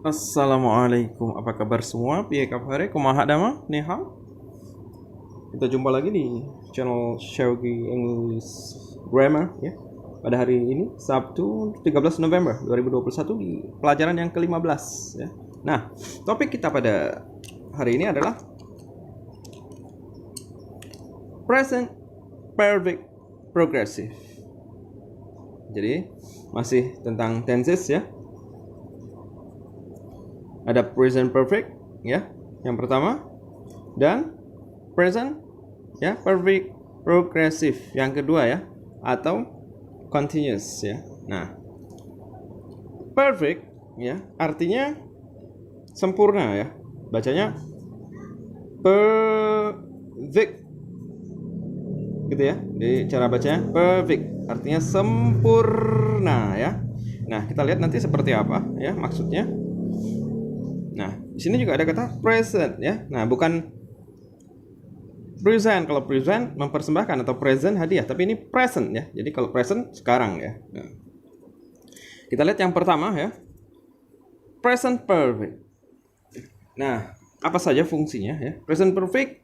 Assalamualaikum, apa kabar semua? Piye kabare? Kumaha dama? Nihao. Kita jumpa lagi di channel Shogi English Grammar ya. Pada hari ini Sabtu 13 November 2021 di pelajaran yang ke-15 ya. Nah, topik kita pada hari ini adalah present perfect progressive. Jadi, masih tentang tenses ya. Ada present perfect ya, yang pertama, dan present ya perfect progressive yang kedua ya, atau continuous ya. Nah, perfect ya artinya sempurna ya, bacanya perfect gitu ya. Di cara bacanya perfect artinya sempurna ya. Nah, kita lihat nanti seperti apa ya maksudnya. Nah, di sini juga ada kata present ya. Nah, bukan present. Kalau present mempersembahkan atau present hadiah, tapi ini present ya. Jadi kalau present sekarang ya. Nah, kita lihat yang pertama ya. Present perfect. Nah, apa saja fungsinya ya? Present perfect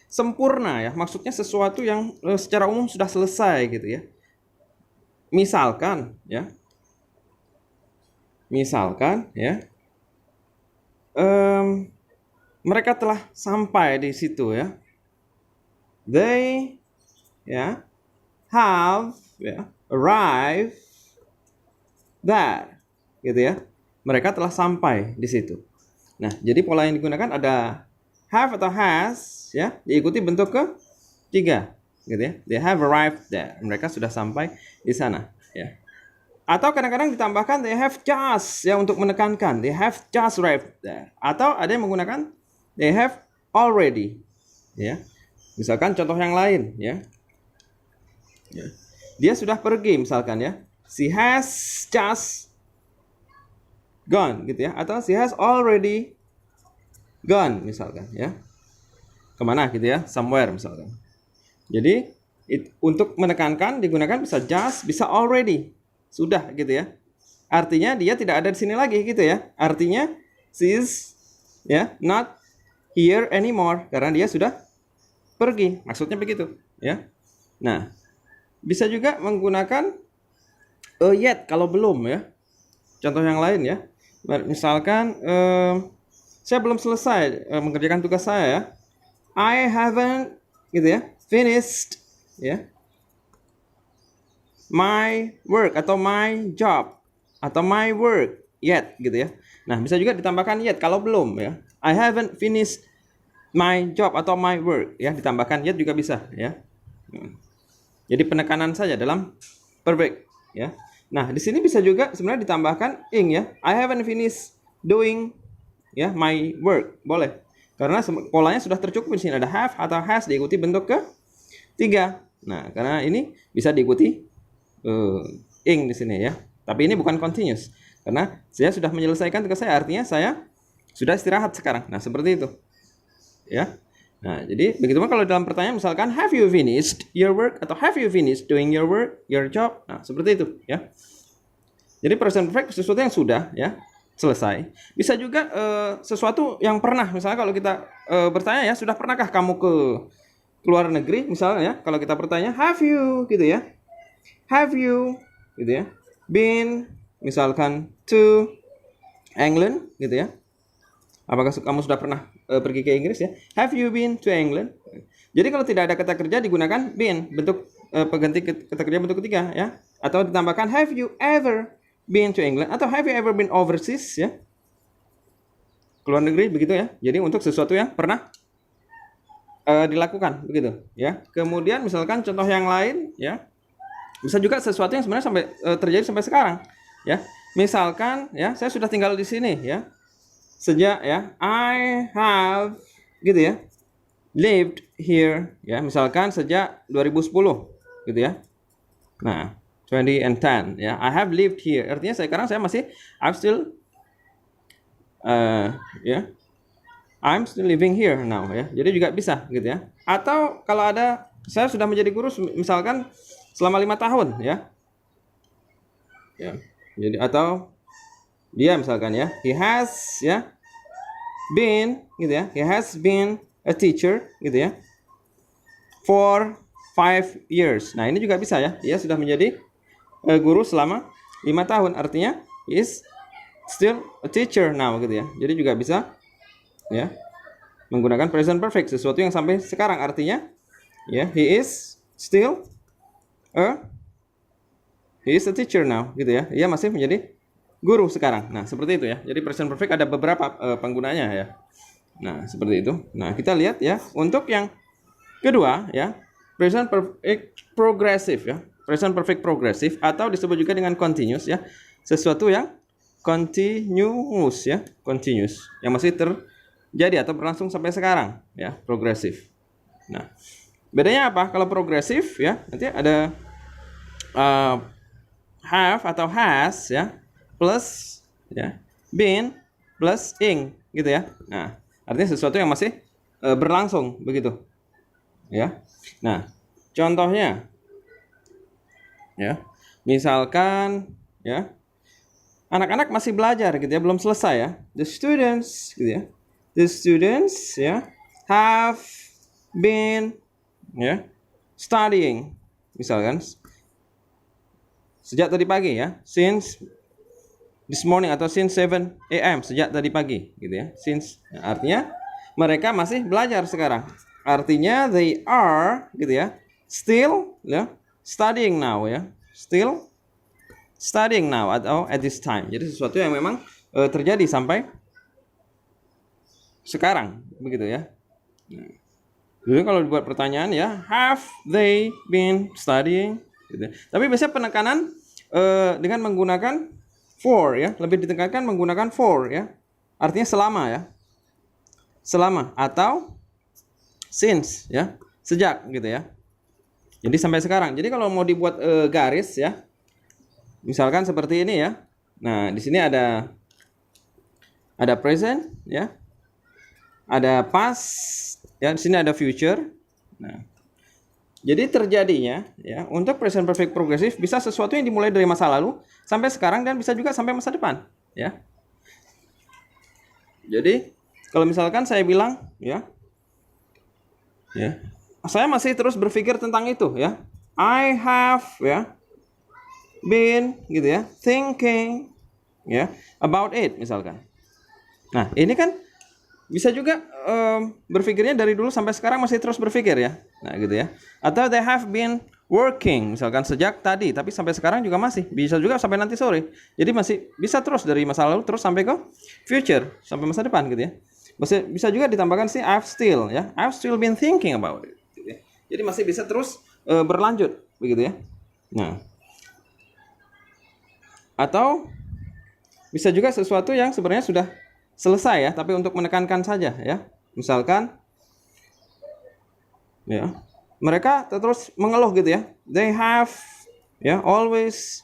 sempurna ya. Maksudnya sesuatu yang secara umum sudah selesai gitu ya. Misalkan ya. Mereka telah sampai di situ ya. They have arrived there gitu ya. Mereka telah sampai di situ. Nah, jadi pola yang digunakan ada have atau has ya, diikuti bentuk ketiga gitu ya. They have arrived there. Mereka sudah sampai di sana ya. Atau kadang-kadang ditambahkan they have just ya untuk menekankan. They have just arrived there. Atau ada yang menggunakan they have already ya. Misalkan contoh yang lain ya. Dia sudah pergi misalkan ya. She has just gone gitu ya. Atau she has already gone misalkan ya. Kemana gitu ya. Somewhere misalkan. Jadi untuk menekankan digunakan bisa just, bisa already. Sudah gitu ya. Artinya dia tidak ada di sini lagi gitu ya. Artinya she is ya not here anymore karena dia sudah pergi. Maksudnya begitu ya. Nah, bisa juga menggunakan yet kalau belum ya. Contoh yang lain ya. Misalkan saya belum selesai mengerjakan tugas saya ya. I haven't gitu ya, finished ya. My work atau my job atau my work yet gitu ya. Nah, bisa juga ditambahkan yet kalau belum ya. I haven't finished my job atau my work ya, ditambahkan yet juga bisa ya. Jadi penekanan saja dalam perfect ya. Nah, di sini bisa juga sebenarnya ditambahkan ing ya. I haven't finished doing ya my work. Boleh. Karena polanya sudah tercukup di sini ada have atau has diikuti bentuk ketiga. Nah, karena ini bisa diikuti ing di sini ya. Tapi ini bukan continuous karena saya sudah menyelesaikan tugas saya, artinya saya sudah istirahat sekarang. Nah, seperti itu. Ya. Nah, jadi begitupun kalau dalam pertanyaan misalkan have you finished your work atau have you finished doing your work, your job. Nah, seperti itu ya. Jadi present perfect sesuatu yang sudah ya selesai. Bisa juga sesuatu yang pernah. Misalnya kalau kita bertanya ya, sudah pernahkah kamu ke luar negeri misalnya ya. Kalau kita bertanya have you gitu ya. Have you gitu ya been misalkan to England gitu ya. Apakah kamu sudah pernah pergi ke Inggris ya? Have you been to England? Jadi kalau tidak ada kata kerja digunakan been bentuk pengganti kata kerja bentuk ketiga ya. Atau ditambahkan have you ever been to England atau have you ever been overseas ya. Keluar negeri begitu ya. Jadi untuk sesuatu yang pernah dilakukan begitu ya. Kemudian misalkan contoh yang lain ya. Bisa juga sesuatu yang sebenarnya sampai terjadi sampai sekarang ya. Misalkan ya, saya sudah tinggal di sini ya. Sejak ya I have gitu ya. Lived here ya. Misalkan sejak 2010 gitu ya. Nah, 20 and 10 ya. I have lived here. Artinya sekarang saya masih I'm still I'm still living here now ya. Jadi juga bisa gitu ya. Atau kalau ada saya sudah menjadi guru misalkan selama 5 tahun ya. Jadi atau Dia misalkan ya, he has ya been gitu ya, he has been a teacher gitu ya for 5 years. Nah, ini juga bisa ya, dia sudah menjadi guru selama 5 tahun, artinya he is still a teacher now gitu ya. Jadi juga bisa ya menggunakan present perfect, sesuatu yang sampai sekarang, artinya ya he is still he is a teacher now gitu ya. Dia masih menjadi guru sekarang. Nah, seperti itu ya. Jadi present perfect ada beberapa penggunanya ya. Nah, seperti itu. Nah, kita lihat ya untuk yang kedua ya, present perfect progressive ya. Present perfect progressive atau disebut juga dengan continuous ya. Sesuatu yang continuous ya, continuous yang masih terjadi atau berlangsung sampai sekarang ya, progressive. Nah, bedanya apa? Kalau progressive ya, nanti ada have atau has ya, plus ya, been plus ing gitu ya. Nah, artinya sesuatu yang masih berlangsung begitu. Ya. Nah, contohnya ya. Misalkan ya, anak-anak masih belajar gitu ya, belum selesai ya. The students gitu ya. The students ya have been ya studying misalkan sejak tadi pagi ya, since this morning atau since 7 a.m. sejak tadi pagi gitu ya. Since artinya mereka masih belajar sekarang. Artinya they are gitu ya, still ya studying now ya. Still studying now atau at this time. Jadi sesuatu yang memang terjadi sampai sekarang begitu ya. Nah, jadi kalau dibuat pertanyaan ya, have they been studying gitu. Tapi biasanya penekanan dengan menggunakan for ya, lebih ditekankan menggunakan for ya. Artinya selama ya. Selama atau since ya, sejak gitu ya. Jadi sampai sekarang. Jadi kalau mau dibuat garis ya, misalkan seperti ini ya. Nah, di sini ada present ya. Ada past ya, di sini ada future. Nah, jadi terjadinya ya untuk present perfect progressive bisa sesuatu yang dimulai dari masa lalu sampai sekarang dan bisa juga sampai masa depan ya. Jadi kalau misalkan saya bilang ya, saya masih terus berpikir tentang itu ya. I have ya been gitu ya thinking ya about it misalkan. Nah, ini kan bisa juga berpikirnya dari dulu sampai sekarang masih terus berpikir ya. Nah, gitu ya. Atau they have been working misalkan sejak tadi tapi sampai sekarang juga masih. Bisa juga sampai nanti sore. Jadi masih bisa terus dari masa lalu terus sampai ke future, sampai masa depan gitu ya. Bisa juga ditambahkan sih I've still ya. I've still been thinking about it gitu ya. Jadi masih bisa terus berlanjut begitu ya. Nah. Atau bisa juga sesuatu yang sebenarnya sudah selesai ya, tapi untuk menekankan saja ya. Misalkan ya, mereka terus mengeluh gitu ya. They have ya always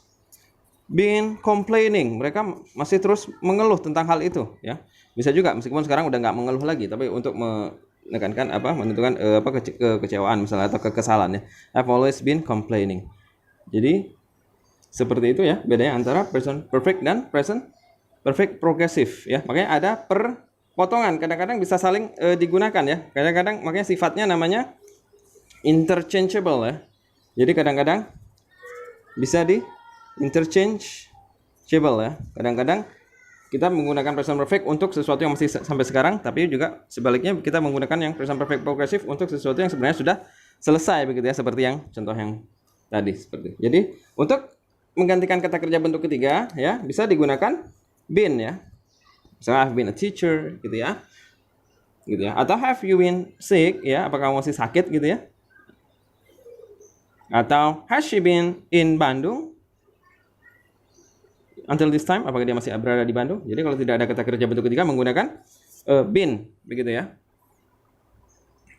been complaining. Mereka masih terus mengeluh tentang hal itu ya. Bisa juga meskipun sekarang udah nggak mengeluh lagi, tapi untuk menekankan menentukan kekecewaan misalnya atau kekesalan ya. I've always been complaining. Jadi seperti itu ya bedanya antara present perfect dan present perfect progressive ya. Makanya ada perpotongan, kadang-kadang bisa saling digunakan ya. Kadang-kadang makanya sifatnya namanya interchangeable ya. Jadi kadang-kadang bisa di interchangeable ya. Kadang-kadang kita menggunakan present perfect untuk sesuatu yang masih sampai sekarang, tapi juga sebaliknya kita menggunakan yang present perfect progressive untuk sesuatu yang sebenarnya sudah selesai begitu ya, seperti yang contoh yang tadi seperti. Jadi untuk menggantikan kata kerja bentuk ketiga ya bisa digunakan been ya. Misalnya I've been a teacher gitu ya. Gitu ya. Atau have you been sick ya, apakah kamu masih sakit gitu ya. Atau has she been in Bandung until this time, apakah dia masih berada di Bandung. Jadi kalau tidak ada kata kerja bentuk ketiga menggunakan been begitu ya.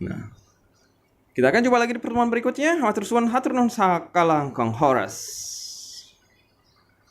Nah, kita akan coba lagi di pertemuan berikutnya. Hatur suwun hatur nuhun sakalangkung horas.